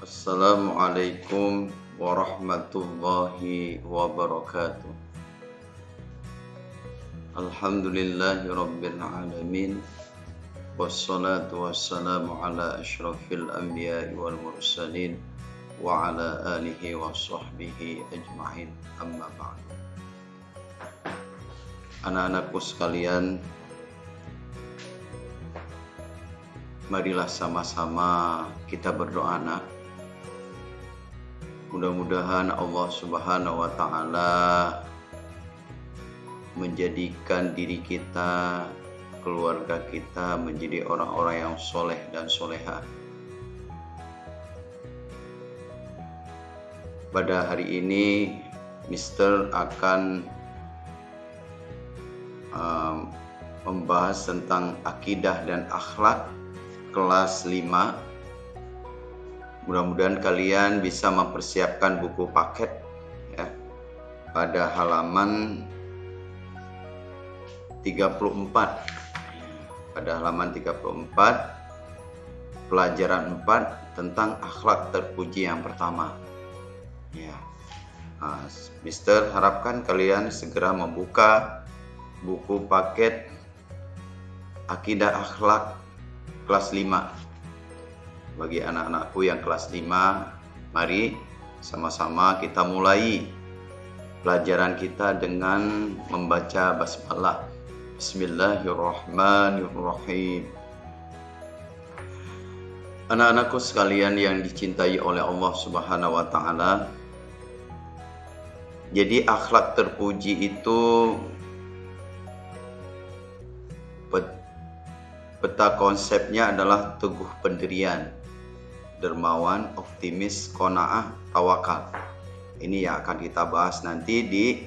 Assalamualaikum warahmatullahi wabarakatuh. Alhamdulillahi rabbil alamin. Wassalatu wassalamu ala asyrafil anbiya'i wal mursalin wa ala alihi wa sahbihi ajma'in, amma ba'du. Anak-anakku sekalian, marilah sama-sama kita berdoa. Mudah-mudahan Allah Subhanahu wa Ta'ala menjadikan diri kita, keluarga kita menjadi orang-orang yang soleh dan soleha. Pada hari ini, Mister akan membahas tentang akidah dan akhlak kelas 5. Mudah-mudahan kalian bisa mempersiapkan buku paket ya, pada halaman 34. Pada halaman 34, pelajaran 4 tentang akhlak terpuji yang pertama. Ya. Mister harapkan kalian segera membuka buku paket akidah akhlak kelas 5. Bagi anak-anakku yang kelas 5, mari sama-sama kita mulai pelajaran kita dengan membaca basmalah. Bismillahirrahmanirrahim. Anak-anakku sekalian yang dicintai oleh Allah Subhanahu wa Ta'ala, jadi akhlak terpuji itu peta konsepnya adalah teguh pendirian, dermawan, optimis, qanaah, tawakal. Ini yang akan kita bahas nanti di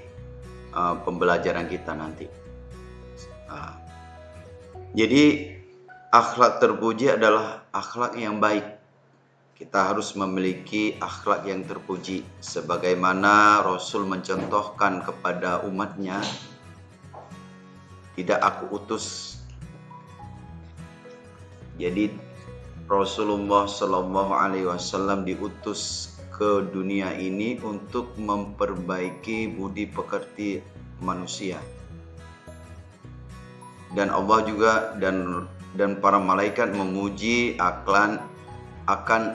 pembelajaran kita nanti. Jadi akhlak terpuji adalah akhlak yang baik. Kita harus memiliki akhlak yang terpuji, sebagaimana Rasul mencontohkan kepada umatnya, tidak aku utus. Jadi Rasulullah Shallallahu Alaihi Wasallam diutus ke dunia ini untuk memperbaiki budi pekerti manusia, dan Allah juga dan para malaikat memuji akan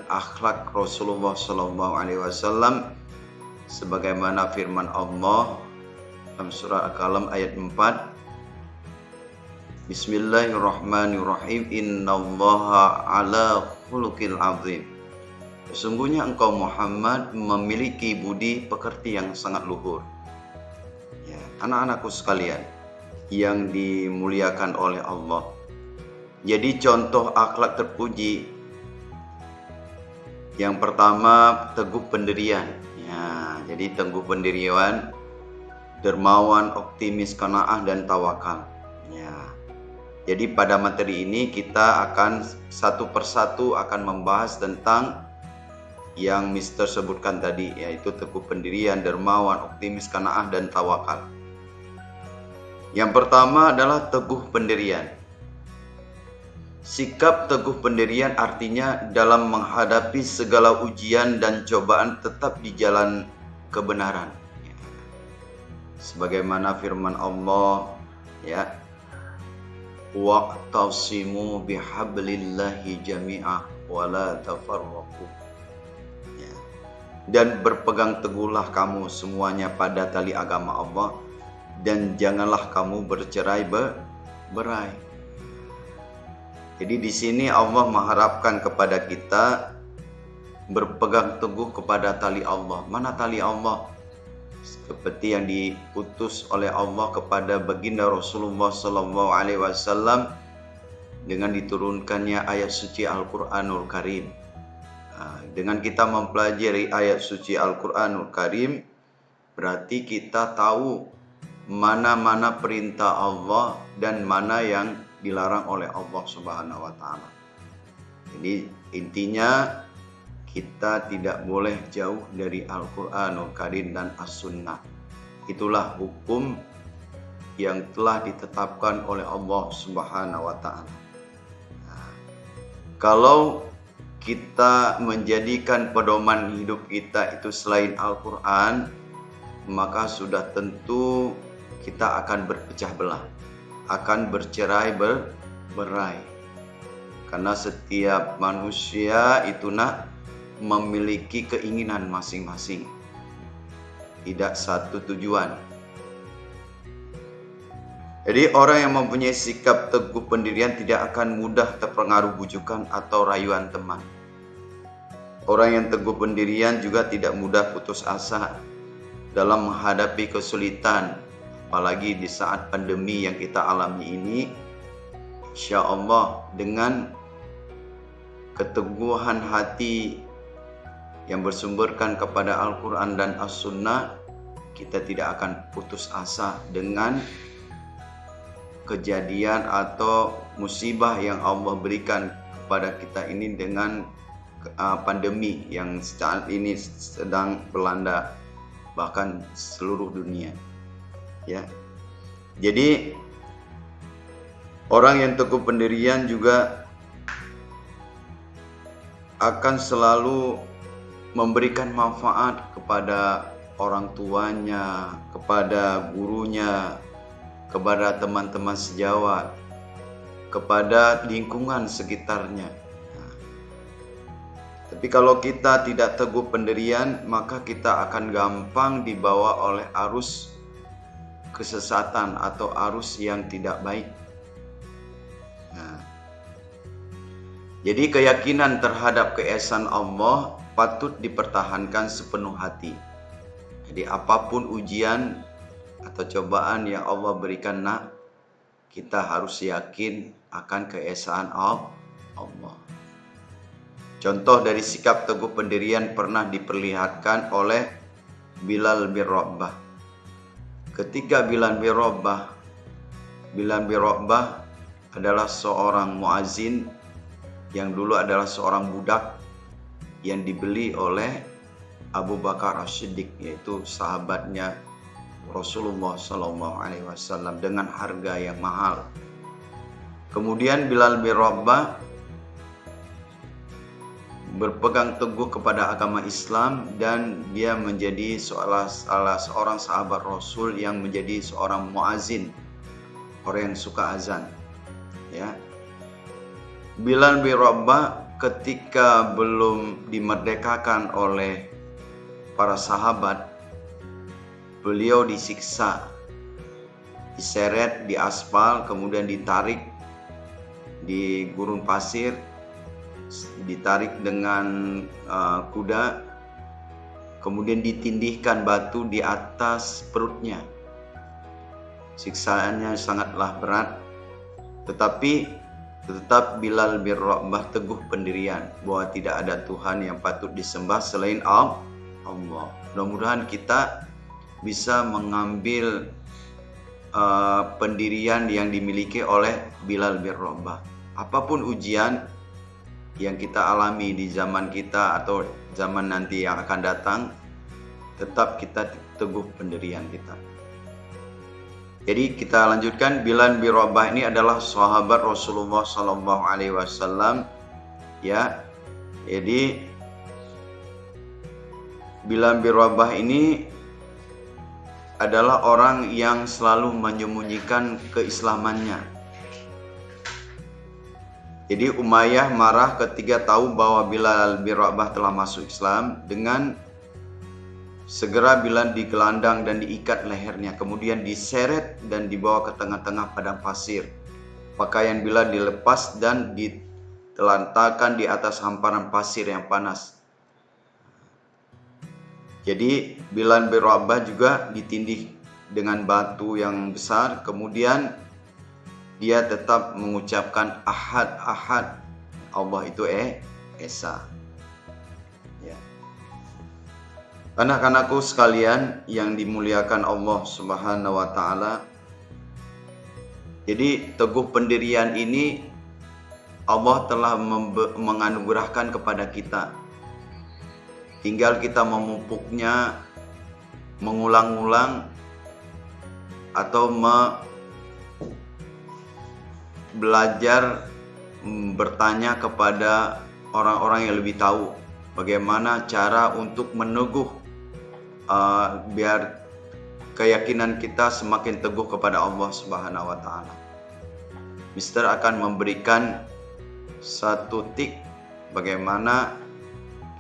akhlak Rasulullah Shallallahu Alaihi Wasallam, sebagaimana firman Allah dalam surah Al-Qalam ayat 4. Bismillahirrahmanirrahim. Innallaha ala khuluqil azim. Sesungguhnya engkau Muhammad memiliki budi pekerti yang sangat luhur. Ya, anak-anakku sekalian yang dimuliakan oleh Allah. Jadi contoh akhlak terpuji yang pertama, teguh pendirian. Ya, jadi teguh pendirian, dermawan, optimis, qanaah, dan tawakal. Ya. Jadi pada materi ini kita akan satu persatu akan membahas tentang yang Mister sebutkan tadi, yaitu teguh pendirian, dermawan, optimis, qanaah, dan tawakal. Yang pertama adalah teguh pendirian. Sikap teguh pendirian artinya dalam menghadapi segala ujian dan cobaan tetap di jalan kebenaran. Sebagaimana firman Allah, ya, wa'tasimu bihablillahi jami'ah wa la tafarraqu. Ya. Dan berpegang teguhlah kamu semuanya pada tali agama Allah, dan janganlah kamu bercerai-berai. Jadi di sini Allah mengharapkan kepada kita berpegang teguh kepada tali Allah. Mana tali Allah? Seperti yang diutus oleh Allah kepada baginda Rasulullah Sallallahu Alaihi Wasallam dengan diturunkannya ayat suci Al-Quranul Karim. Dengan kita mempelajari ayat suci Al-Quranul Karim, berarti kita tahu mana-mana perintah Allah dan mana yang dilarang oleh Allah Subhanahu wa Ta'ala. Jadi intinya kita tidak boleh jauh dari Al-Quranul Karim dan As-Sunnah. Itulah hukum yang telah ditetapkan oleh Allah Subhanahu wa Ta'ala. Kalau kita menjadikan pedoman hidup kita itu selain Al-Quran, maka sudah tentu kita akan berpecah belah, akan bercerai-berai. Karena setiap manusia itu memiliki keinginan masing-masing, tidak satu tujuan. Jadi orang yang mempunyai sikap teguh pendirian tidak akan mudah terpengaruh bujukan atau rayuan teman. Orang yang teguh pendirian juga tidak mudah putus asa dalam menghadapi kesulitan, apalagi di saat pandemi yang kita alami ini. Insya Allah dengan keteguhan hati yang bersumberkan kepada Al-Quran dan As-Sunnah, kita tidak akan putus asa dengan kejadian atau musibah yang Allah berikan kepada kita ini dengan pandemi yang saat ini sedang melanda bahkan seluruh dunia. Ya. Jadi orang yang teguh pendirian juga akan selalu memberikan manfaat kepada orang tuanya, kepada gurunya, kepada teman-teman sejawat, kepada lingkungan sekitarnya. Tapi kalau kita tidak teguh pendirian, maka kita akan gampang dibawa oleh arus kesesatan atau arus yang tidak baik. Jadi keyakinan terhadap keesaan Allah patut dipertahankan sepenuh hati. Jadi apapun ujian atau cobaan yang Allah berikan, kita harus yakin akan keesaan Allah. Contoh dari sikap teguh pendirian pernah diperlihatkan oleh Bilal bin Rabah. Ketika Bilal bin Rabah adalah seorang muazin yang dulu adalah seorang budak yang dibeli oleh Abu Bakar As-Siddiq, yaitu sahabatnya Rasulullah SAW, dengan harga yang mahal. Kemudian Bilal bin Rabah berpegang teguh kepada agama Islam dan dia menjadi salah seorang sahabat Rasul yang menjadi seorang muazin, orang yang suka azan. Ya. Bilal bin Rabah ketika belum dimerdekakan oleh para sahabat, beliau disiksa, diseret di aspal, kemudian ditarik di gurun pasir, ditarik dengan kuda, kemudian ditindihkan batu di atas perutnya. Siksaannya sangatlah berat, tetapi tetap Bilal bin Rabah teguh pendirian bahwa tidak ada Tuhan yang patut disembah selain Allah. Mudah-mudahan kita bisa mengambil pendirian yang dimiliki oleh Bilal bin Rabah. Apapun ujian yang kita alami di zaman kita atau zaman nanti yang akan datang, tetap kita teguh pendirian kita. Jadi kita lanjutkan. Bilal bin Rabah ini adalah sahabat Rasulullah SAW. Ya, jadi Bilal bin Rabah ini adalah orang yang selalu menyembunyikan keislamannya. Jadi Umayyah marah ketika tahu bahwa Bilal bin Rabah telah masuk Islam. Dengan segera Bilal digelandang dan diikat lehernya, kemudian diseret dan dibawa ke tengah-tengah padang pasir. Pakaian Bilal dilepas dan ditelantarkan di atas hamparan pasir yang panas. Jadi Bilal bin Rabah juga ditindih dengan batu yang besar, kemudian dia tetap mengucapkan Ahad, Ahad, Allah itu Esa. Ya. Anak-anakku sekalian yang dimuliakan Allah Subhanahu wa Ta'ala, jadi teguh pendirian ini Allah telah menganugerahkan kepada kita. Tinggal kita memupuknya, mengulang-ulang, atau belajar bertanya kepada orang-orang yang lebih tahu bagaimana cara untuk meneguh biar keyakinan kita semakin teguh kepada Allah Subhanahu wa taala. Mister akan memberikan satu tip bagaimana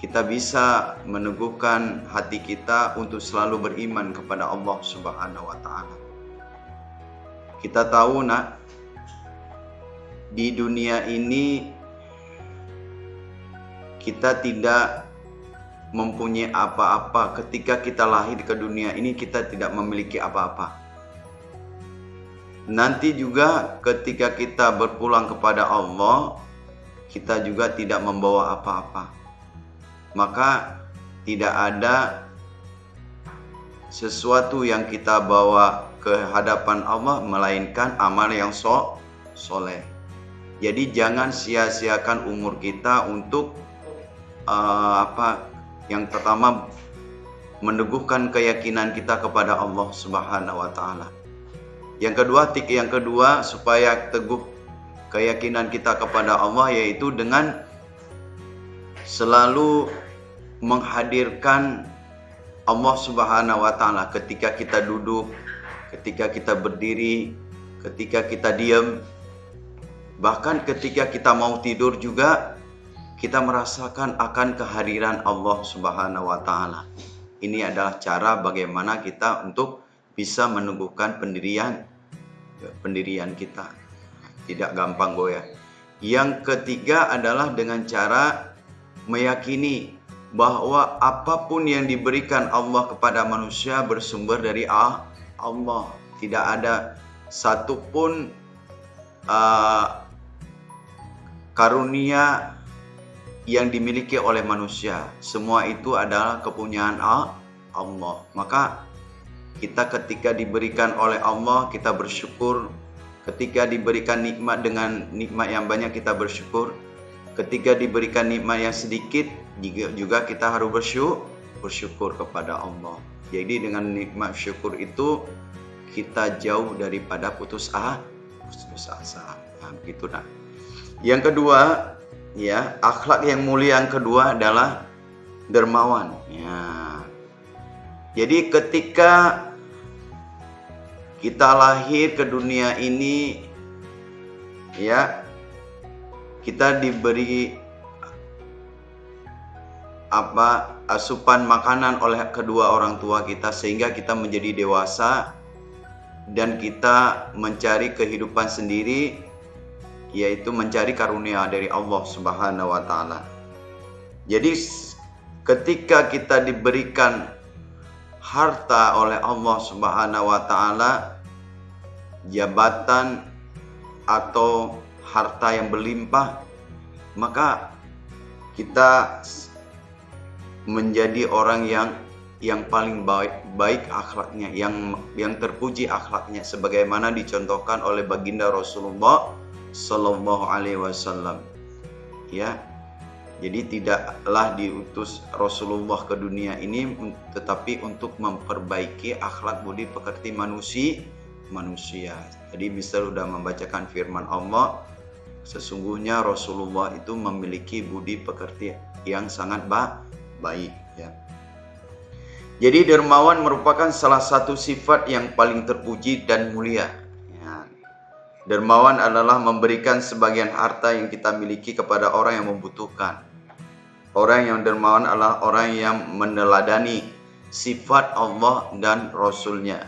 kita bisa meneguhkan hati kita untuk selalu beriman kepada Allah Subhanahu wa taala. Kita tahu nak, di dunia ini kita tidak mempunyai apa-apa. Ketika kita lahir ke dunia ini, kita tidak memiliki apa-apa. Nanti juga ketika kita berpulang kepada Allah, kita juga tidak membawa apa-apa. Maka tidak ada sesuatu yang kita bawa ke hadapan Allah melainkan amal yang soleh. Jadi jangan sia-siakan umur kita untuk yang pertama meneguhkan keyakinan kita kepada Allah Subhanahu wa taala. Yang kedua, supaya teguh keyakinan kita kepada Allah, yaitu dengan selalu menghadirkan Allah Subhanahu wa taala ketika kita duduk, ketika kita berdiri, ketika kita diam, bahkan ketika kita mau tidur juga kita merasakan akan kehadiran Allah Subhanahu wa taala. Ini adalah cara bagaimana kita untuk bisa meneguhkan pendirian kita. Tidak gampang goyah. Yang ketiga adalah dengan cara meyakini bahwa apapun yang diberikan Allah kepada manusia bersumber dari Allah. Tidak ada satupun karunia yang dimiliki oleh manusia. Semua itu adalah kepunyaan Allah. Maka kita ketika diberikan oleh Allah, kita bersyukur. Ketika diberikan nikmat dengan nikmat yang banyak, kita bersyukur. Ketika diberikan nikmat yang sedikit, juga kita harus bersyukur kepada Allah. Jadi dengan nikmat syukur itu kita jauh daripada putus asa. Nah, begitu dah. Yang kedua, ya, akhlak yang mulia yang kedua adalah dermawan. Ya. Jadi ketika kita lahir ke dunia ini, ya, kita diberi asupan makanan oleh kedua orang tua kita sehingga kita menjadi dewasa dan kita mencari kehidupan sendiri, yaitu mencari karunia dari Allah Subhanahu wa taala. Jadi ketika kita diberikan harta oleh Allah Subhanahu wa taala, jabatan atau harta yang berlimpah, maka kita menjadi orang yang paling baik akhlaknya, yang terpuji akhlaknya, sebagaimana dicontohkan oleh baginda Rasulullah Sallallahu Alaihi Wasallam. Ya, jadi tidaklah diutus Rasulullah ke dunia ini tetapi untuk memperbaiki akhlak budi pekerti manusia. Jadi Mister sudah membacakan firman Allah, sesungguhnya Rasulullah itu memiliki budi pekerti yang sangat baik. Ya. Jadi dermawan merupakan salah satu sifat yang paling terpuji dan mulia. Dermawan adalah memberikan sebagian harta yang kita miliki kepada orang yang membutuhkan. Orang yang dermawan adalah orang yang meneladani sifat Allah dan Rasul-Nya.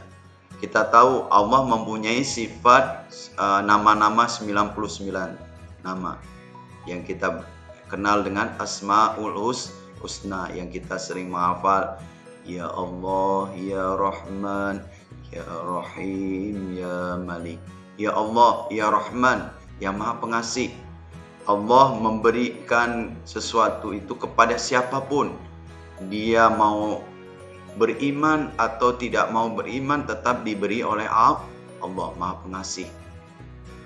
Kita tahu Allah mempunyai sifat nama-nama 99 nama yang kita kenal dengan Asmaul Husna, yang kita sering menghafal. Ya Allah, Ya Rahman, Ya Rahim, Ya Malik. Ya Allah, Ya Rahman, yang Maha Pengasih. Allah memberikan sesuatu itu kepada siapapun. Dia mau beriman atau tidak mau beriman, tetap diberi oleh Allah, Maha Pengasih.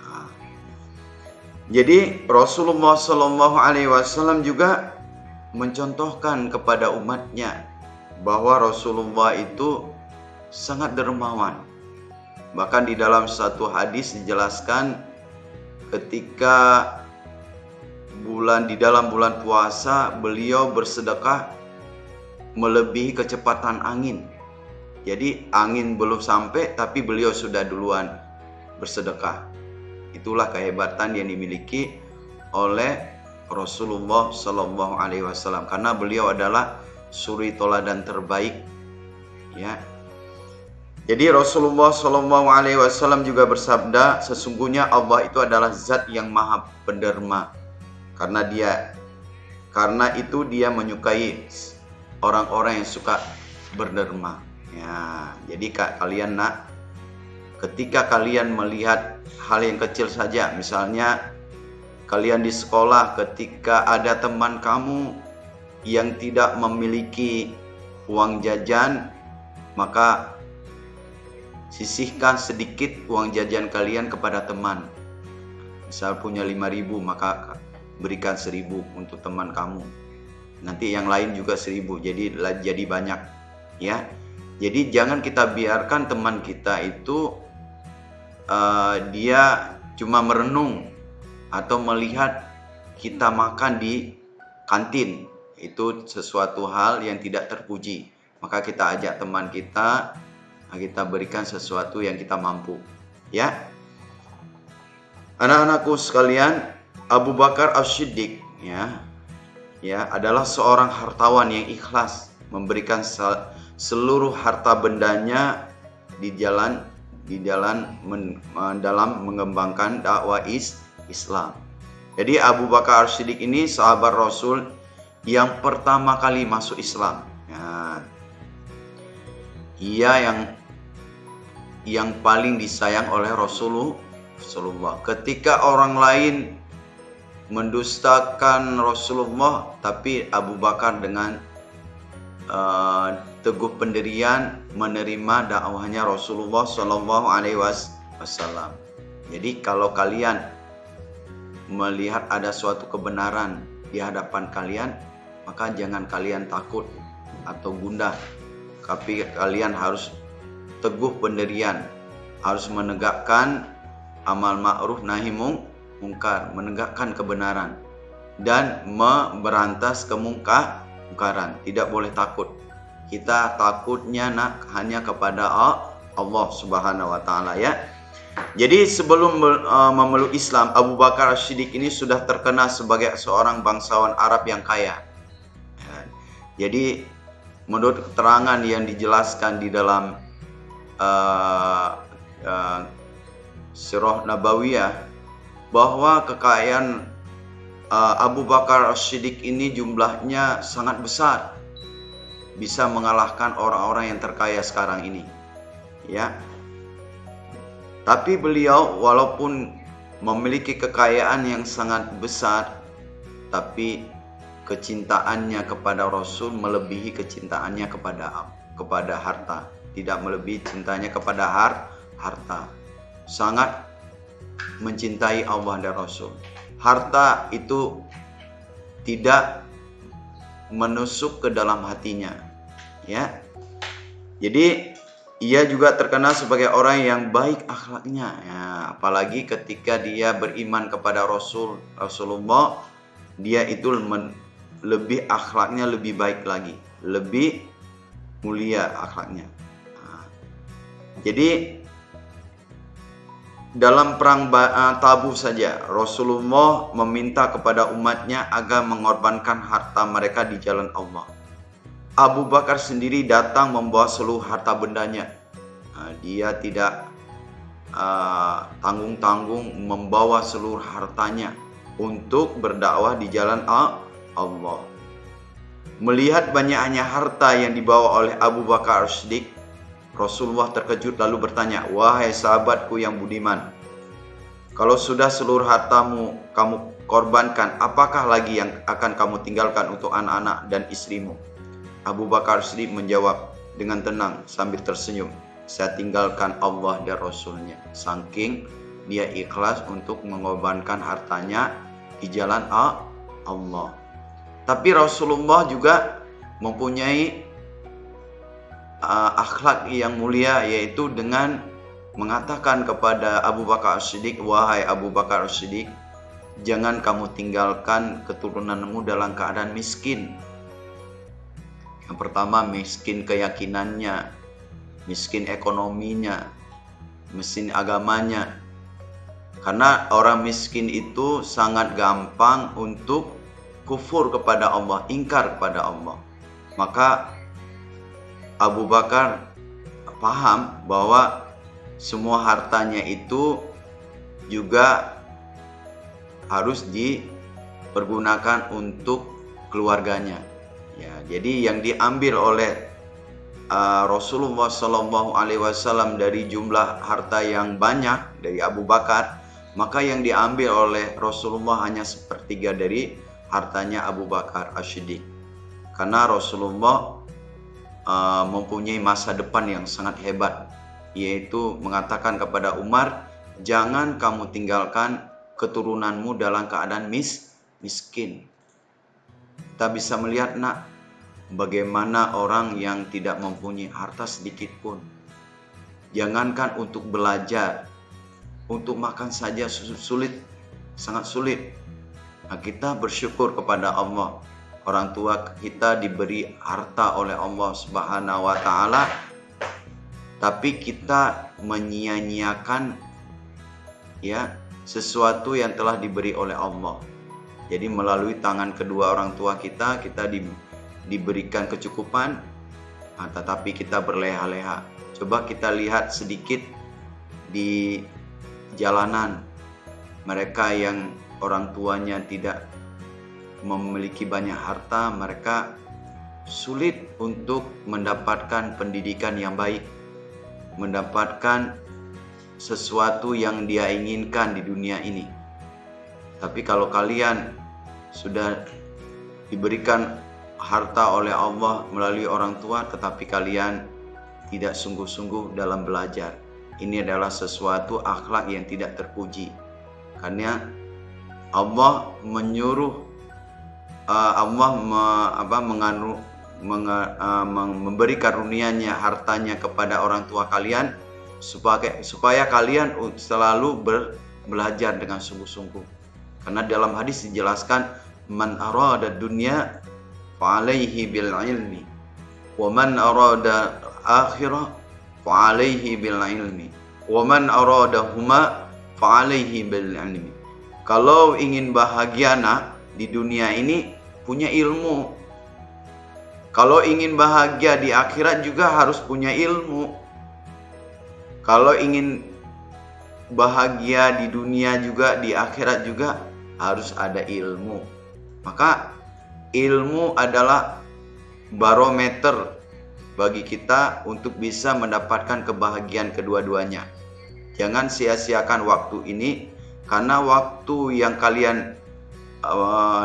Nah. Jadi Rasulullah Sallallahu Alaihi Wasallam juga mencontohkan kepada umatnya bahwa Rasulullah itu sangat dermawan. Bahkan di dalam satu hadis dijelaskan ketika di dalam bulan puasa beliau bersedekah melebihi kecepatan angin. Jadi angin belum sampai tapi beliau sudah duluan bersedekah. Itulah kehebatan yang dimiliki oleh Rasulullah Shallallahu Alaihi Wasallam, karena beliau adalah suri toladan terbaik, ya. Jadi Rasulullah Shallallahu Alaihi Wasallam juga bersabda, sesungguhnya Allah itu adalah Zat yang Maha Penderma, karena itu Dia menyukai orang-orang yang suka berderma. Ya, jadi kalian ketika kalian melihat hal yang kecil saja, misalnya kalian di sekolah, ketika ada teman kamu yang tidak memiliki uang jajan, maka sisihkan sedikit uang jajan kalian kepada teman. Misal punya 5.000, maka berikan 1.000 untuk teman kamu. Nanti yang lain juga 1.000, jadi banyak, ya. Jadi jangan kita biarkan teman kita itu dia cuma merenung atau melihat kita makan di kantin. Itu sesuatu hal yang tidak terpuji. Maka kita ajak teman kita berikan sesuatu yang kita mampu, ya. Anak-anakku sekalian, Abu Bakar As-Siddiq ya adalah seorang hartawan yang ikhlas memberikan seluruh harta bendanya dalam mengembangkan dakwah Islam. Jadi Abu Bakar As-Siddiq ini sahabat Rasul yang pertama kali masuk Islam. Ya. Ia yang paling disayang oleh Rasulullah. Ketika orang lain mendustakan Rasulullah, tapi Abu Bakar dengan teguh pendirian menerima dakwahnya Rasulullah Shallallahu Alaihi Wasallam. Jadi kalau kalian melihat ada suatu kebenaran di hadapan kalian, maka jangan kalian takut atau gundah, tapi kalian harus teguh pendirian, harus menegakkan amal ma'ruf nahi mungkar, menegakkan kebenaran dan memberantas kemungkaran. Tidak boleh takut. Kita takutnya hanya kepada Allah Subhanahu wa taala, ya. Jadi sebelum memeluk Islam, Abu Bakar As-Siddiq ini sudah terkenal sebagai seorang bangsawan Arab yang kaya. Jadi menurut keterangan yang dijelaskan di dalam Sirah Nabawiyah, bahwa kekayaan Abu Bakar As-Siddiq ini jumlahnya sangat besar, bisa mengalahkan orang-orang yang terkaya sekarang ini, ya. Tapi beliau walaupun memiliki kekayaan yang sangat besar, tapi kecintaannya kepada Rasul melebihi kecintaannya kepada harta. Tidak melebihi cintanya kepada harta. Sangat mencintai Allah dan Rasul. Harta itu tidak menusuk ke dalam hatinya, ya. Jadi ia juga terkenal sebagai orang yang baik akhlaknya, ya. Apalagi ketika dia beriman kepada Rasulullah, dia itu lebih akhlaknya lebih baik lagi, lebih mulia akhlaknya. Jadi dalam perang Tabuk saja, Rasulullah meminta kepada umatnya agar mengorbankan harta mereka di jalan Allah. Abu Bakar sendiri datang membawa seluruh harta bendanya. Dia tidak tanggung-tanggung membawa seluruh hartanya untuk berdakwah di jalan Allah. Melihat banyaknya harta yang dibawa oleh Abu Bakar As-Siddiq, Rasulullah terkejut lalu bertanya, "Wahai sahabatku yang budiman, kalau sudah seluruh hartamu kamu korbankan, apakah lagi yang akan kamu tinggalkan untuk anak-anak dan istrimu?" Abu Bakar As-Siddiq menjawab dengan tenang sambil tersenyum, "Saya tinggalkan Allah dan Rasulnya." Saking dia ikhlas untuk mengorbankan hartanya di jalan Allah. Tapi Rasulullah juga mempunyai akhlak yang mulia, yaitu dengan mengatakan kepada Abu Bakar As-Siddiq, "Wahai Abu Bakar As-Siddiq, jangan kamu tinggalkan keturunanmu dalam keadaan miskin. Yang pertama, miskin keyakinannya, miskin ekonominya, miskin agamanya. Karena orang miskin itu sangat gampang untuk kufur kepada Allah, ingkar kepada Allah. Maka Abu Bakar paham bahwa semua hartanya itu juga harus dipergunakan untuk keluarganya. Ya, jadi yang diambil oleh Rasulullah SAW dari jumlah harta yang banyak dari Abu Bakar, maka yang diambil oleh Rasulullah hanya sepertiga dari hartanya Abu Bakar As-Siddiq. Karena Rasulullah mempunyai masa depan yang sangat hebat, yaitu mengatakan kepada Umar, jangan kamu tinggalkan keturunanmu dalam keadaan miskin. Kita bisa melihat, nak, bagaimana orang yang tidak mempunyai harta sedikit pun, jangankan untuk belajar, untuk makan saja sulit, sangat sulit. Nah, kita bersyukur kepada Allah. Orang tua kita diberi harta oleh Allah Subhanahu wa Ta'ala, tapi kita menyia-nyiakan ya sesuatu yang telah diberi oleh Allah. Jadi melalui tangan kedua orang tua kita diberikan kecukupan, tetapi kita berleha-leha. Coba kita lihat sedikit di jalanan, mereka yang orang tuanya tidak memiliki banyak harta, mereka sulit untuk mendapatkan pendidikan yang baik, mendapatkan sesuatu yang dia inginkan di dunia ini. Tapi kalau kalian sudah diberikan harta oleh Allah melalui orang tua, tetapi kalian tidak sungguh-sungguh dalam belajar, ini adalah sesuatu akhlak yang tidak terpuji. Karena Allah menyuruh memberi karunia-Nya, hartanya kepada orang tua kalian supaya kalian selalu belajar dengan sungguh-sungguh. Karena dalam hadis dijelaskan, man arada dunya fa alaihi bil ilmi wa man arada akhirah fa alaihi bil ilmi wa man arada huma fa alaihi bil ilmi. Kalau ingin bahagia, nak, di dunia ini, punya ilmu. Kalau ingin bahagia di akhirat juga harus punya ilmu. Kalau ingin bahagia di dunia juga, di akhirat juga harus ada ilmu. Maka ilmu adalah barometer bagi kita untuk bisa mendapatkan kebahagiaan kedua-duanya. Jangan sia-siakan waktu ini, karena waktu yang kalian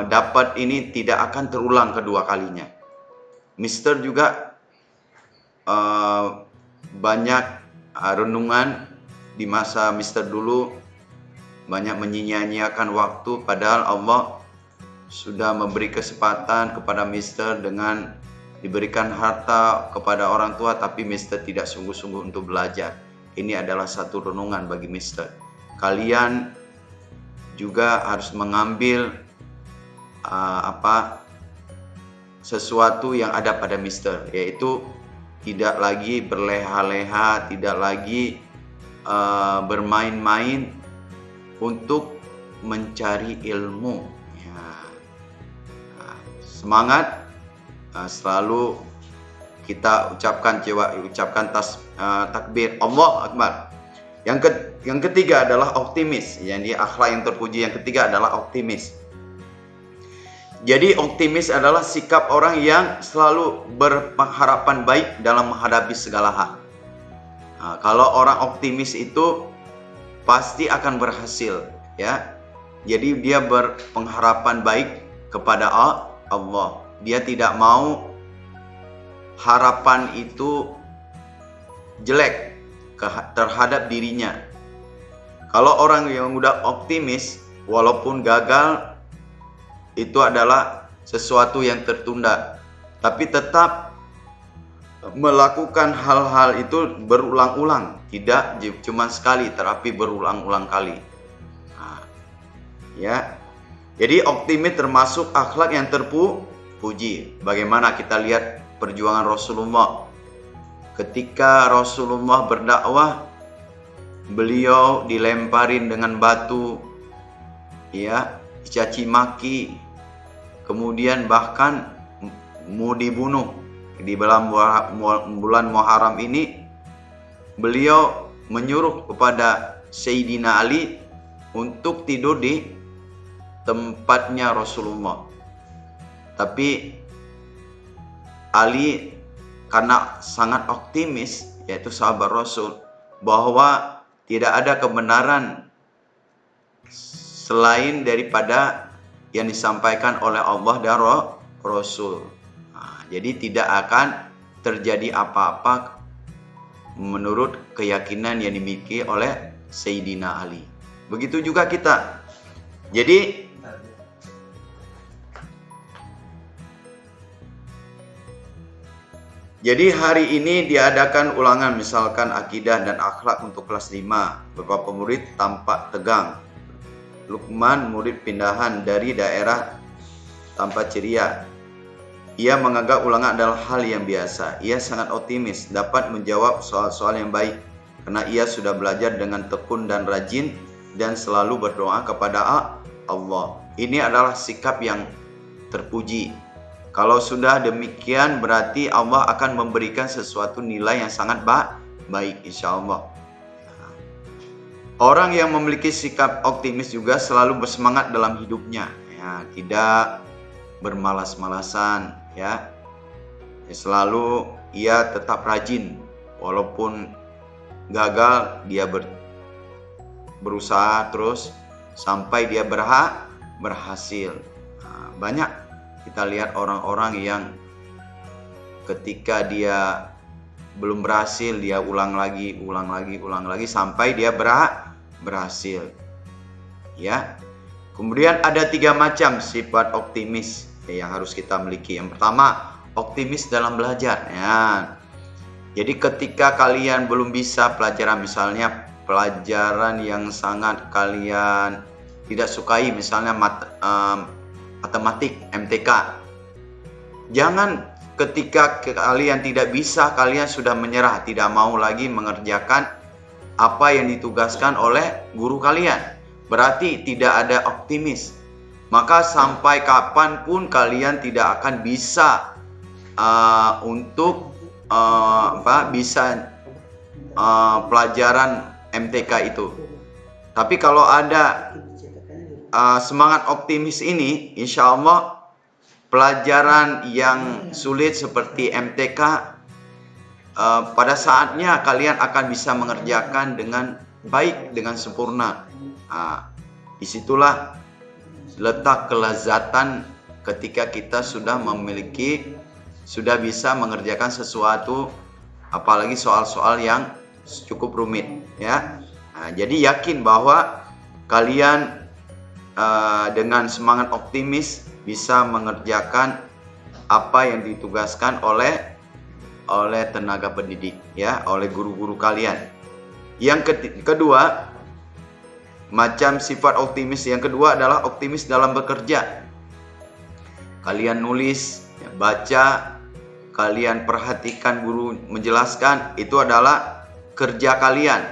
dapat ini tidak akan terulang kedua kalinya. Mister juga banyak renungan di masa Mister dulu, banyak menyia-nyiakan waktu, padahal Allah sudah memberi kesempatan kepada Mister dengan diberikan harta kepada orang tua, tapi Mister tidak sungguh-sungguh untuk belajar. Ini adalah satu renungan bagi Mister. Kalian juga harus mengambil sesuatu yang ada pada Mister, yaitu tidak lagi berleha-leha, tidak lagi bermain-main untuk mencari ilmu. Ya. Semangat, selalu kita ucapkan takbir, Allah Akbar. Yang ketiga adalah optimis. Yang akhlak yang terpuji yang ketiga adalah optimis. Jadi optimis adalah sikap orang yang selalu berpengharapan baik dalam menghadapi segala hal. Nah, kalau orang optimis itu pasti akan berhasil, ya. Jadi dia berpengharapan baik kepada Allah. Dia tidak mau harapan itu jelek terhadap dirinya. Kalau orang yang udah optimis, walaupun gagal, itu adalah sesuatu yang tertunda, tapi tetap melakukan hal-hal itu berulang-ulang, tidak cuma sekali, tetapi berulang-ulang kali. Nah, ya, Jadi optimis termasuk akhlak yang terpuji. Bagaimana kita lihat perjuangan Rasulullah. Ketika Rasulullah berdakwah, beliau dilemparin dengan batu, ya, dicaci maki, kemudian bahkan mau dibunuh. Di bulan Muharram ini beliau menyuruh kepada Sayyidina Ali untuk tidur di tempatnya Rasulullah. Tapi Ali karena sangat optimis, yaitu sahabat Rasul, bahwa tidak ada kebenaran selain daripada yang disampaikan oleh Allah dan Rasul. Jadi tidak akan terjadi apa-apa menurut keyakinan yang dimiliki oleh Sayyidina Ali. Begitu juga kita. Jadi hari ini diadakan ulangan misalkan akidah dan akhlak untuk kelas 5. Beberapa murid tampak tegang. Lukman murid pindahan dari daerah tanpa ceria. Ia menganggap ulangan adalah hal yang biasa. Ia sangat optimis dapat menjawab soal-soal yang baik karena ia sudah belajar dengan tekun dan rajin dan selalu berdoa kepada Allah. Ini adalah sikap yang terpuji. Kalau sudah demikian berarti Allah akan memberikan sesuatu nilai yang sangat baik insya Allah. Orang yang memiliki sikap optimis juga selalu bersemangat dalam hidupnya, ya, tidak bermalas-malasan, ya. Selalu ia tetap rajin walaupun gagal, dia berusaha terus sampai dia berhasil. Banyak kita lihat orang-orang yang ketika dia belum berhasil, dia ulang lagi sampai dia berhasil, ya. Kemudian ada 3 macam sifat optimis yang harus kita miliki. Yang pertama, optimis dalam belajar, ya. Jadi ketika kalian belum bisa pelajaran, misalnya pelajaran yang sangat kalian tidak sukai, misalnya matematik, MTK, jangan ketika kalian tidak bisa, kalian sudah menyerah, tidak mau lagi mengerjakan apa yang ditugaskan oleh guru kalian. Berarti tidak ada optimis. Maka sampai kapanpun kalian tidak akan bisa pelajaran MTK itu. Tapi kalau ada semangat optimis ini, insya Allah pelajaran yang sulit seperti MTK pada saatnya kalian akan bisa mengerjakan dengan baik, dengan sempurna. Disitulah letak kelezatan ketika kita sudah bisa mengerjakan sesuatu, apalagi soal-soal yang cukup rumit, ya. Jadi yakin bahwa kalian dengan semangat optimis bisa mengerjakan apa yang ditugaskan oleh tenaga pendidik, ya, oleh guru-guru kalian. Yang kedua, macam sifat optimis yang kedua adalah optimis dalam bekerja. Kalian nulis, baca, kalian perhatikan guru menjelaskan, itu adalah kerja kalian.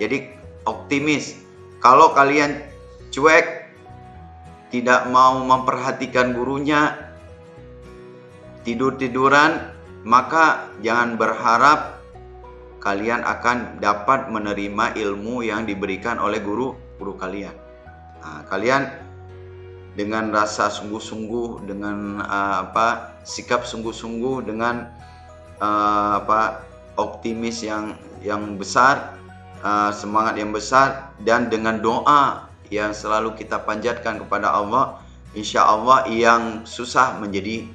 Jadi optimis. Kalau kalian cuek, tidak mau memperhatikan gurunya, tidur-tiduran, maka jangan berharap kalian akan dapat menerima ilmu yang diberikan oleh guru kalian. Kalian dengan rasa sungguh-sungguh, dengan sikap sungguh-sungguh, dengan optimis yang besar, semangat yang besar, dan dengan doa yang selalu kita panjatkan kepada Allah, insya Allah yang susah menjadi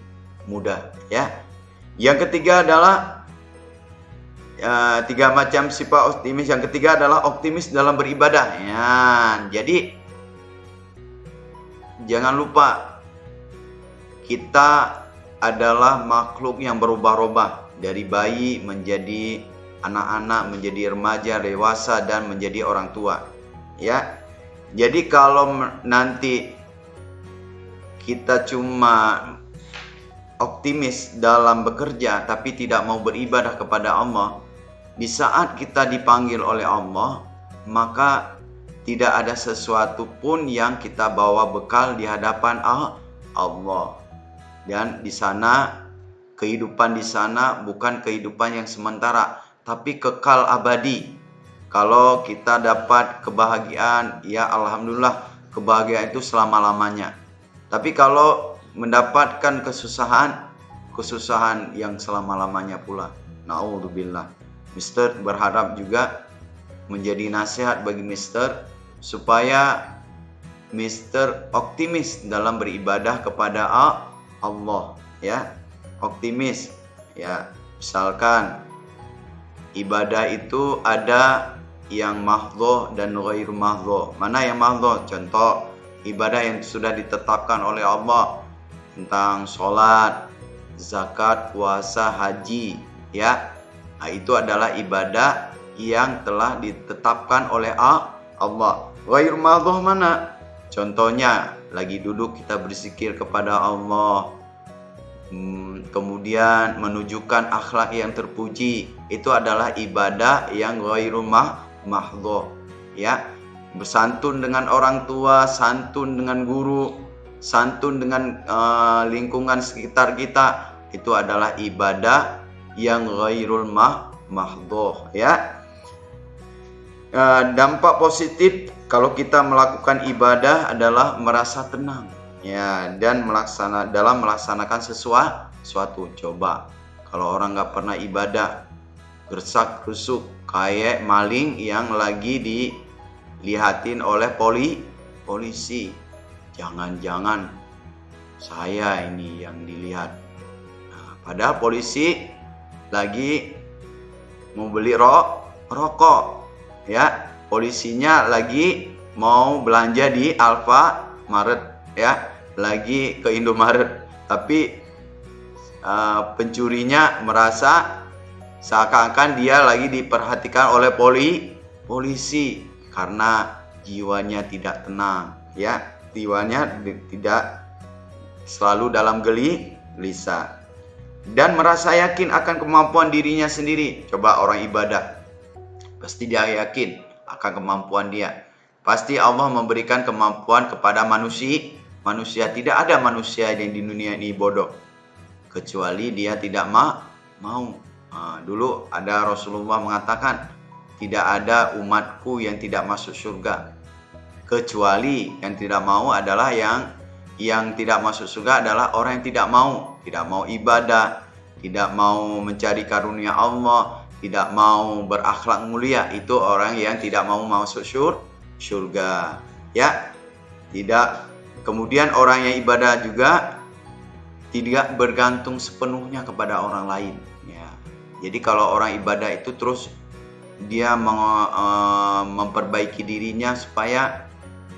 mudah, ya. Yang ketiga adalah 3 macam sifat optimis. Yang ketiga adalah optimis dalam beribadah, ya. Jadi jangan lupa kita adalah makhluk yang berubah-ubah, dari bayi menjadi anak-anak, menjadi remaja, dewasa, dan menjadi orang tua, ya. Jadi kalau nanti kita cuma optimis dalam bekerja tapi tidak mau beribadah kepada Allah, di saat kita dipanggil oleh Allah, maka tidak ada sesuatu pun yang kita bawa bekal di hadapan Allah. Dan di sana, kehidupan di sana bukan kehidupan yang sementara, tapi kekal abadi. Kalau kita dapat kebahagiaan, ya alhamdulillah, kebahagiaan itu selama-lamanya. Tapi kalau mendapatkan kesusahan yang selama-lamanya pula, naudzubillah. Mister berharap juga menjadi nasihat bagi Mister supaya Mister optimis dalam beribadah kepada Allah, ya. Optimis, ya. Misalkan ibadah itu ada yang mahdhoh dan ghairu mahdhoh. Mana yang mahdhoh? Contoh ibadah yang sudah ditetapkan oleh Allah tentang sholat, zakat, puasa, haji, ya. Nah, itu adalah ibadah yang telah ditetapkan oleh Allah. Ghairu mahdhoh mana? Contohnya lagi duduk kita berzikir kepada Allah, kemudian menunjukkan akhlak yang terpuji, itu adalah ibadah yang ghairu mahdhoh, ya. Bersantun dengan orang tua, santun dengan guru, santun dengan lingkungan sekitar kita, itu adalah ibadah yang ghairul mahdhoh, ya. Dampak positif kalau kita melakukan ibadah adalah merasa tenang, ya, dan dalam melaksanakan sesuatu. Coba kalau orang nggak pernah ibadah, gersak-gerusuk kayak maling yang lagi dilihatin oleh polisi. Jangan-jangan saya ini yang dilihat. Nah, padahal polisi lagi mau beli rokok, ya. Polisinya lagi mau belanja di Alfamaret, ya, lagi ke Indomaret, tapi pencurinya merasa seakan-akan dia lagi diperhatikan oleh polisi karena jiwanya tidak tenang, ya. Jiwanya tidak selalu dalam gelisah dan merasa yakin akan kemampuan dirinya sendiri. Coba orang ibadah, pasti dia yakin akan kemampuan dia. Pasti Allah memberikan kemampuan kepada manusia. Tidak ada manusia yang di dunia ini bodoh, kecuali dia tidak mau. Dulu ada Rasulullah mengatakan, tidak ada umatku yang tidak masuk surga, kecuali yang tidak mau adalah yang tidak masuk surga adalah orang yang tidak mau ibadah, tidak mau mencari karunia Allah, tidak mau berakhlak mulia. Itu orang yang tidak mau masuk surga, ya. Tidak. Kemudian orang yang ibadah juga tidak bergantung sepenuhnya kepada orang lain, ya. Jadi kalau orang ibadah itu terus dia memperbaiki dirinya supaya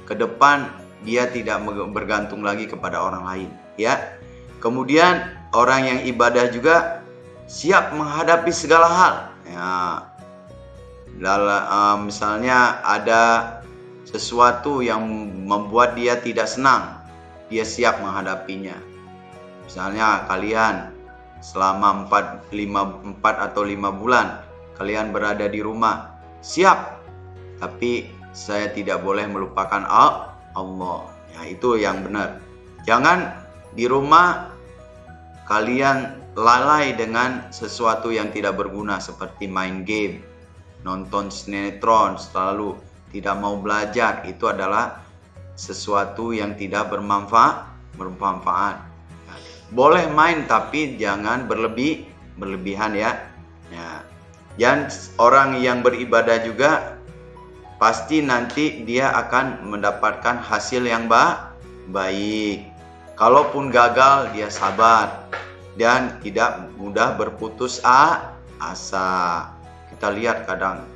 ke depan dia tidak bergantung lagi kepada orang lain, ya. Kemudian orang yang ibadah juga siap menghadapi segala hal, ya. Misalnya ada sesuatu yang membuat dia tidak senang, dia siap menghadapinya. Misalnya kalian selama 4 atau 5 bulan kalian berada di rumah, siap, tapi saya tidak boleh melupakan Allah. Ya, itu yang benar. Jangan di rumah kalian lalai dengan sesuatu yang tidak berguna seperti main game, nonton sinetron, selalu tidak mau belajar. Itu adalah sesuatu yang tidak bermanfaat. Boleh main tapi jangan berlebihan, ya. Dan orang yang beribadah juga pasti nanti dia akan mendapatkan hasil yang baik. Kalaupun gagal, dia sabar dan tidak mudah berputus asa. Kita lihat kadang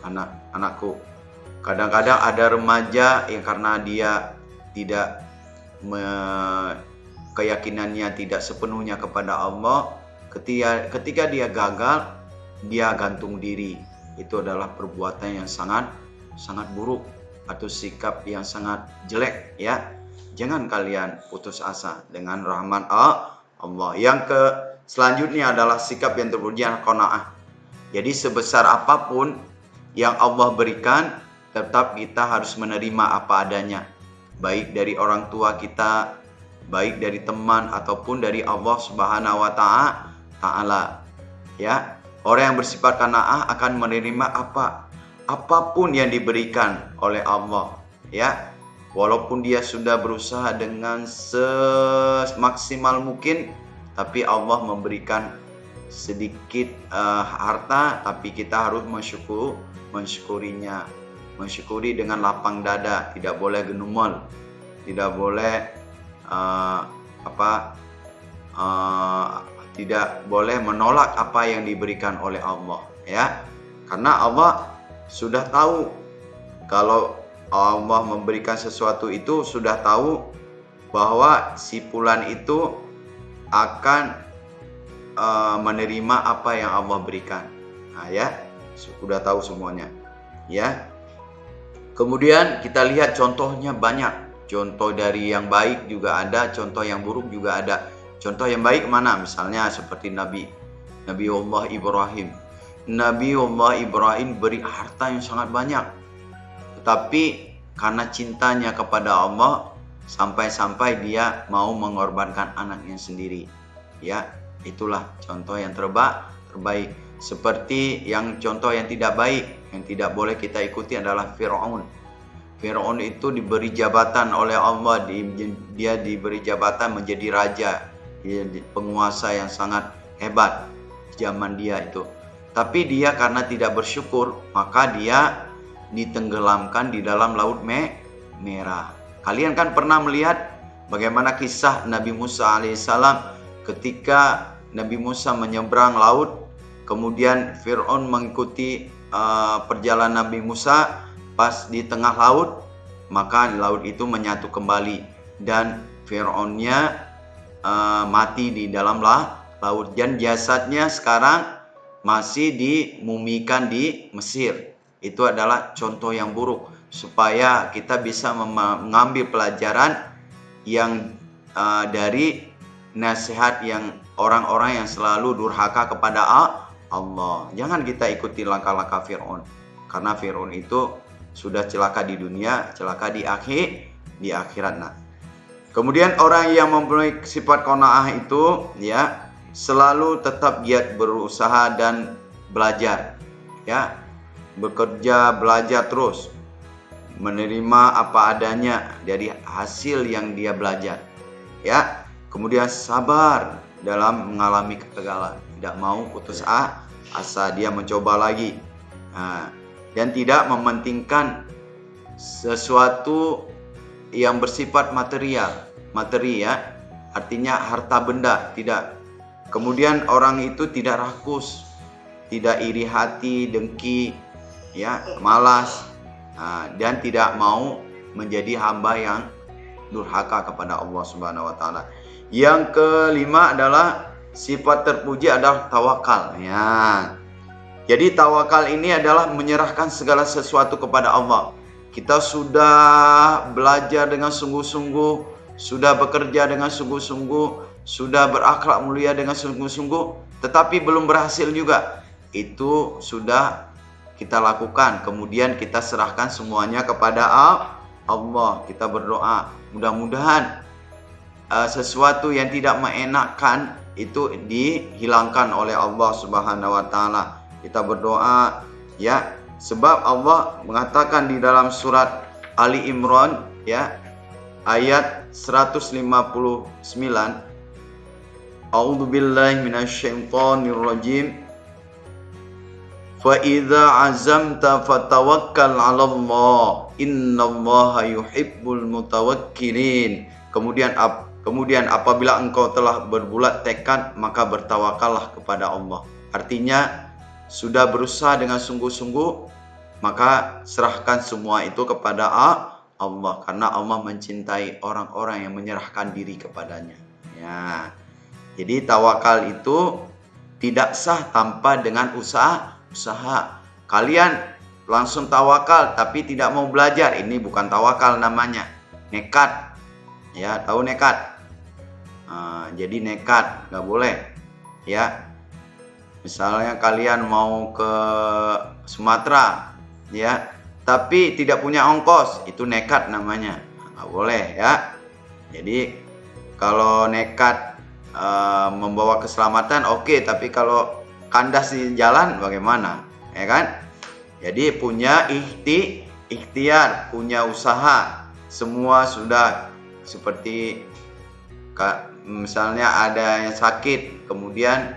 anak-anakku, kadang-kadang ada remaja yang karena dia tidak keyakinannya tidak sepenuhnya kepada Allah, ketika dia gagal, dia gantung diri. Itu adalah perbuatan yang sangat buruk atau sikap yang sangat jelek, ya. Jangan kalian putus asa dengan rahmat Allah. Yang selanjutnya adalah sikap yang terpuji qanaah. Jadi sebesar apapun yang Allah berikan, tetap kita harus menerima apa adanya. Baik dari orang tua kita, baik dari teman ataupun dari Allah Subhanahu wa Ta'ala. Ya, orang yang bersifat qanaah akan menerima apapun yang diberikan oleh Allah. Ya, walaupun dia sudah berusaha dengan semaksimal mungkin, tapi Allah memberikan sedikit harta, tapi kita harus mensyukurinya. Mensyukuri dengan lapang dada, tidak boleh genumel, tidak boleh tidak boleh menolak apa yang diberikan oleh Allah, ya. Karena Allah sudah tahu, kalau Allah memberikan sesuatu itu sudah tahu bahwa si fulan itu akan menerima apa yang Allah berikan. Nah, ya, sudah tahu semuanya, ya. Kemudian kita lihat contohnya banyak. Contoh dari yang baik juga ada, contoh yang buruk juga ada. Contoh yang baik mana? Misalnya seperti Nabiullah Ibrahim. Nabiullah Ibrahim beri harta yang sangat banyak. Tetapi karena cintanya kepada Allah, sampai-sampai dia mau mengorbankan anaknya sendiri. Ya, itulah contoh yang terbaik. Seperti yang contoh yang tidak baik, yang tidak boleh kita ikuti adalah Fir'aun. Fir'aun itu diberi jabatan oleh Allah, dia diberi jabatan menjadi raja, penguasa yang sangat hebat zaman dia itu. Tapi dia karena tidak bersyukur, maka dia ditenggelamkan di dalam laut merah. Kalian kan pernah melihat bagaimana kisah Nabi Musa alaihissalam ketika Nabi Musa menyeberang laut. Kemudian Fir'aun mengikuti perjalanan Nabi Musa. Pas di tengah laut, maka laut itu menyatu kembali dan Fir'aunnya mati di dalam laut. Dan jasadnya sekarang masih dimumikan di Mesir. Itu adalah contoh yang buruk, supaya kita bisa mengambil pelajaran yang dari nasihat yang orang-orang yang selalu durhaka kepada Allah. Jangan kita ikuti langkah-langkah Fir'aun, karena Fir'aun itu sudah celaka di dunia, celaka di akhirat. Nah, kemudian orang yang mempunyai sifat qanaah itu, ya, selalu tetap giat berusaha dan belajar, ya, bekerja, belajar terus, menerima apa adanya dari hasil yang dia belajar, ya. Kemudian sabar dalam mengalami kegagalan, tidak mau putus asa, dia mencoba lagi. Nah, dan tidak mementingkan sesuatu yang bersifat materi, ya, artinya harta benda, tidak. Kemudian orang itu tidak rakus, tidak iri hati, dengki, ya, malas, dan tidak mau menjadi hamba yang durhaka kepada Allah Subhanahu wa Ta'ala. Yang kelima adalah sifat terpuji adalah tawakal, ya. Jadi tawakal ini adalah menyerahkan segala sesuatu kepada Allah. Kita sudah belajar dengan sungguh-sungguh, sudah bekerja dengan sungguh-sungguh, sudah berakhlak mulia dengan sungguh-sungguh, tetapi belum berhasil juga. Itu sudah kita lakukan, kemudian kita serahkan semuanya kepada Allah. Kita berdoa, mudah-mudahan sesuatu yang tidak mengenakkan itu dihilangkan oleh Allah Subhanahu wa Ta'ala. Kita berdoa, ya, sebab Allah mengatakan di dalam surat Ali Imran, ya, ayat 159, A'udzubillahi minasyaitonirrajim. Fa idza azamta fatawakkal 'alallah, innallaha yuhibbul mutawakkilin. Kemudian apabila engkau telah berbulat tekad, maka bertawakallah kepada Allah. Artinya sudah berusaha dengan sungguh-sungguh, maka serahkan semua itu kepada Allah, karena Allah mencintai orang-orang yang menyerahkan diri kepadanya, ya. Jadi tawakal itu tidak sah tanpa dengan usaha. Kalian langsung tawakal tapi tidak mau belajar, ini bukan tawakal namanya, nekat. Ya, tahu nekat. Jadi nekat nggak boleh. Ya, misalnya kalian mau ke Sumatera, ya, tapi tidak punya ongkos, itu nekat namanya. Nggak boleh ya. Jadi kalau nekat membawa keselamatan oke, tapi kalau kandas di jalan bagaimana, ya kan? Jadi punya ikhtiar, punya usaha, semua sudah seperti misalnya ada yang sakit, kemudian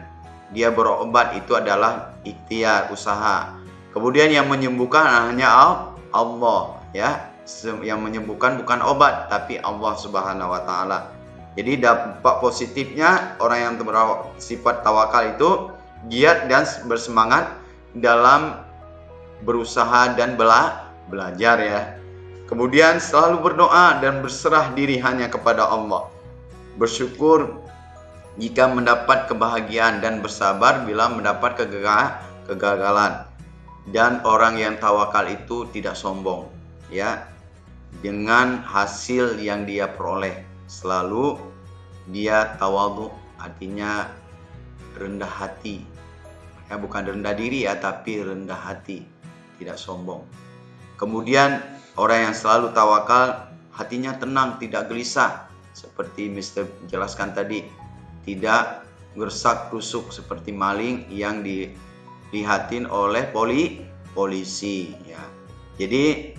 dia berobat, itu adalah ikhtiar, usaha. Kemudian yang menyembuhkan hanya Allah, ya. Yang menyembuhkan bukan obat, tapi Allah Subhanahu wa taala. Jadi dampak positifnya orang yang bersifat tawakal itu giat dan bersemangat dalam berusaha dan belajar, ya. Kemudian selalu berdoa dan berserah diri hanya kepada Allah. Bersyukur jika mendapat kebahagiaan dan bersabar bila mendapat kegagalan. Dan orang yang tawakal itu tidak sombong, ya, dengan hasil yang dia peroleh. Selalu dia tawadhu, artinya rendah hati. Ya, bukan rendah diri ya, tapi rendah hati, tidak sombong. Kemudian orang yang selalu tawakal, hatinya tenang, tidak gelisah, seperti Mister jelaskan tadi, tidak gersak-gerusuk seperti maling yang dilihatin oleh polisi, ya. Jadi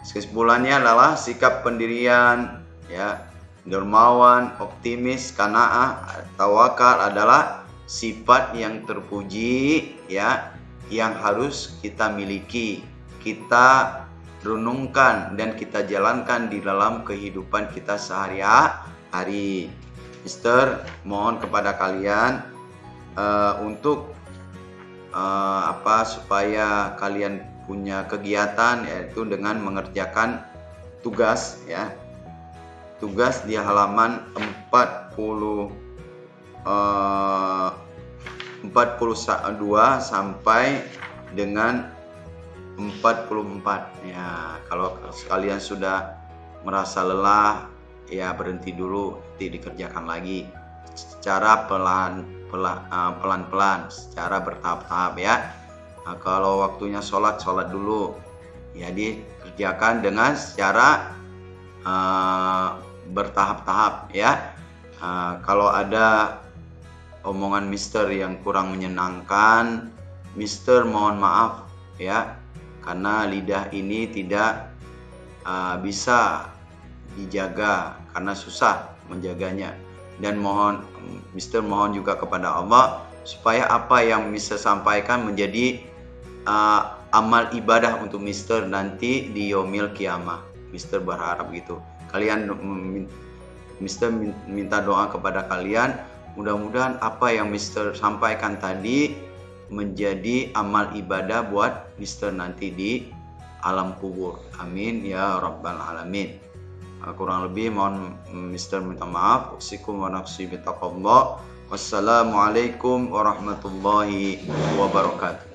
kesimpulannya adalah sikap pendirian, ya, dermawan, optimis, qanaah, tawakal adalah sifat yang terpuji, ya, yang harus kita miliki, kita renungkan dan kita jalankan di dalam kehidupan kita sehari-hari. Mister mohon kepada kalian untuk supaya kalian punya kegiatan, yaitu dengan mengerjakan tugas, ya. Tugas di halaman 42 sampai dengan 44. Ya, kalau kalian sudah merasa lelah, ya berhenti dulu, nanti dikerjakan lagi secara pelan-pelan, secara bertahap-tahap, ya. Nah, kalau waktunya sholat dulu, ya dikerjakan dengan secara bertahap-tahap, ya. Kalau ada omongan Mister yang kurang menyenangkan, Mister mohon maaf, ya, karena lidah ini tidak bisa dijaga karena susah menjaganya. Dan Mister mohon juga kepada Allah supaya apa yang Mister sampaikan menjadi amal ibadah untuk Mister nanti di yaumil kiamah. Mister berharap gitu. Mister minta doa kepada kalian, mudah-mudahan apa yang Mister sampaikan tadi menjadi amal ibadah buat Mister nanti di alam kubur. Amin ya rabbal alamin. Kurang lebih mohon Mister minta maaf. Usikum wa nafsi bitaqallah. Wassalamualaikum warahmatullahi wabarakatuh.